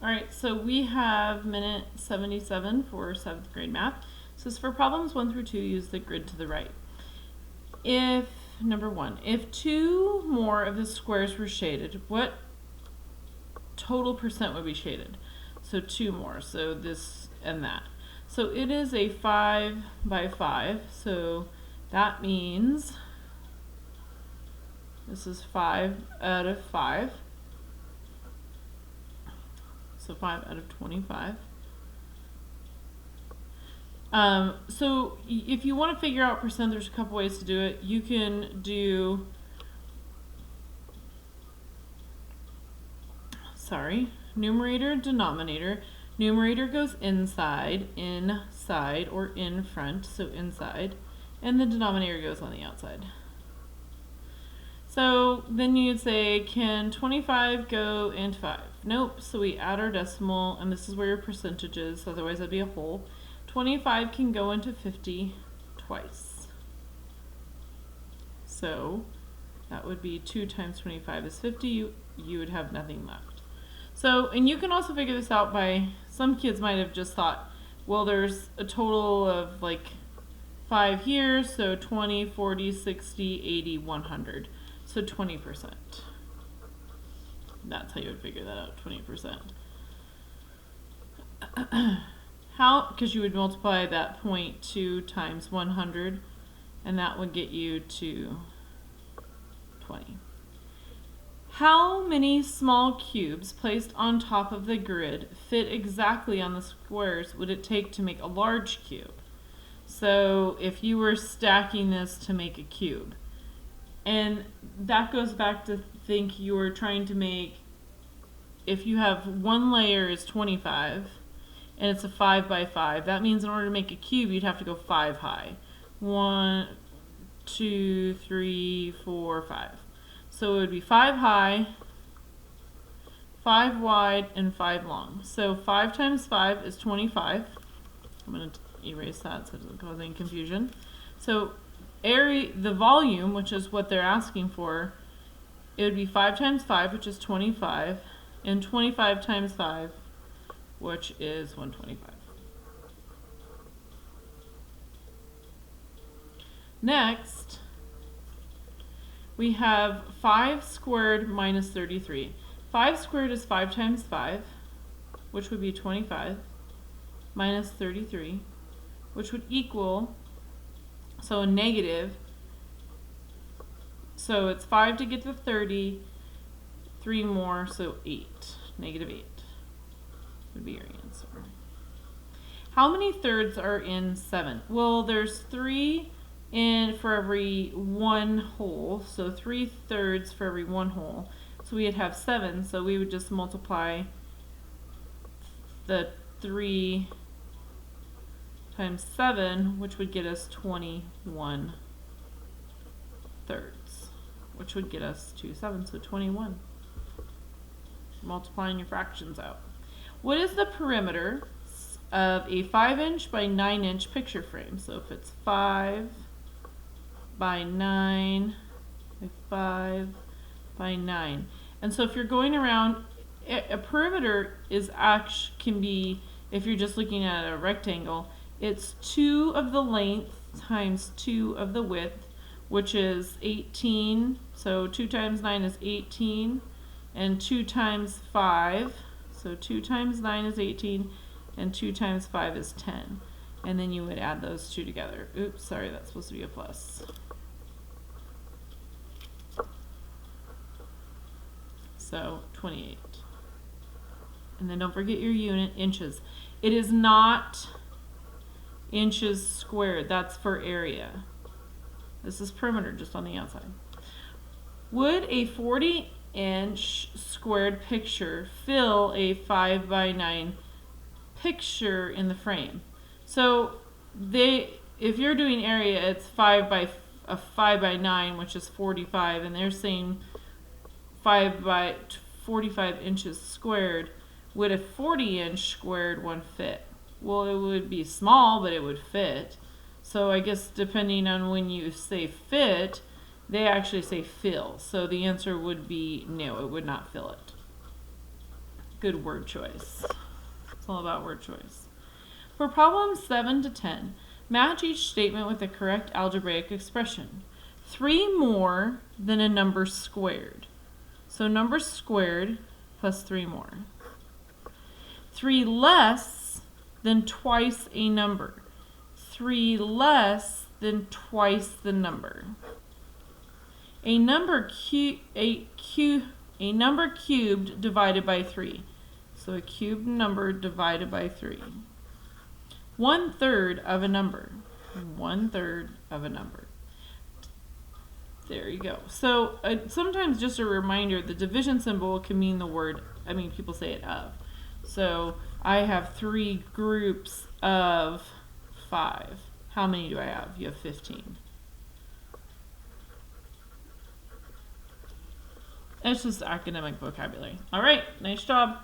All right, so we have minute 77 for 7th grade math. So it's for problems 1 through 2, use the grid to the right. If, number 1, if 2 more of the squares were shaded, what total percent would be shaded? So 2 more, so this and that. So it is a 5 by 5, so that means this is 5 out of 5. So 5 out of 25. So if you want to figure out percent, there's a couple ways to do it. You can do, numerator, denominator. Numerator goes inside, or in front, so inside. And the denominator goes on the outside. So then you'd say, can 25 go into 5? Nope, so we add our decimal, and this is where your percentage is, otherwise that'd be a whole. 25 can go into 50 twice. So that would be 2 times 25 is 50, you would have nothing left. So, and you can also figure this out by, some kids might have just thought, well, there's a total of like 5 here, so 20, 40, 60, 80, 100. So 20%. That's how you would figure that out, 20%. How? Because you would multiply that 0.2 times 100, and that would get you to 20. How many small cubes placed on top of the grid fit exactly on the squares would it take to make a large cube? So if you were stacking this to make a cube, and that goes back to think you were trying to make, if you have one layer is 25 and it's a 5 by 5, that means in order to make a cube you'd have to go 5 high. 1, 2, 3, 4, 5. So it would be 5 high, 5 wide, and 5 long. So 5 times 5 is 25. I'm going to erase that so it doesn't cause any confusion. So area, the volume, which is what they're asking for, it would be 5 times 5, which is 25, and 25 times 5, which is 125. Next, we have 5 squared minus 33. 5 squared is 5 times 5, which would be 25, minus 33, which would equal, so a negative, so it's 5 to get to 30, 3 more, so 8, negative 8 would be your answer. How many thirds are in 7? Well, there's 3 in for every 1 whole, so 3 thirds for every 1 whole. So we'd have 7, so we would just multiply the 3 times 7, which would get us 21 thirds, which would get us to 7, so 21. Multiplying your fractions out. What is the perimeter of a 5-inch by 9-inch picture frame? So if it's 5 by 9 by 5 by 9. And so if you're going around, a perimeter is can be, if you're just looking at a rectangle, it's 2 of the length times 2 of the width, which is 18. So 2 times 9 is 18, and 2 times 5, so 2 times 9 is 18, and 2 times 5 is 10. And then you would add those two together. Oops, sorry, that's supposed to be a plus. So 28. And then don't forget your unit, inches. It is not inches squared, that's for area. This is perimeter, just on the outside. Would a 40-inch squared picture fill a 5 by 9 picture in the frame? So if you're doing area, it's 5 by 9, which is 45, and they're saying 5 by 45 inches squared. Would a 40-inch squared one fit? Well, it would be small, but it would fit. So I guess depending on when you say fit, they actually say fill. So the answer would be no, it would not fill it. Good word choice. It's all about word choice. For problems 7 to 10, match each statement with the correct algebraic expression. 3 more than a number squared. So number squared plus 3 more. 3 less than twice a number. 3 less than twice the number. A number cubed divided by 3. So a cubed number divided by 3. 1/3 of a number. 1/3 of a number. There you go. So sometimes just a reminder, the division symbol can mean the word, people say it of. So I have 3 groups of 5. How many do I have? You have 15. It's just academic vocabulary. All right, nice job.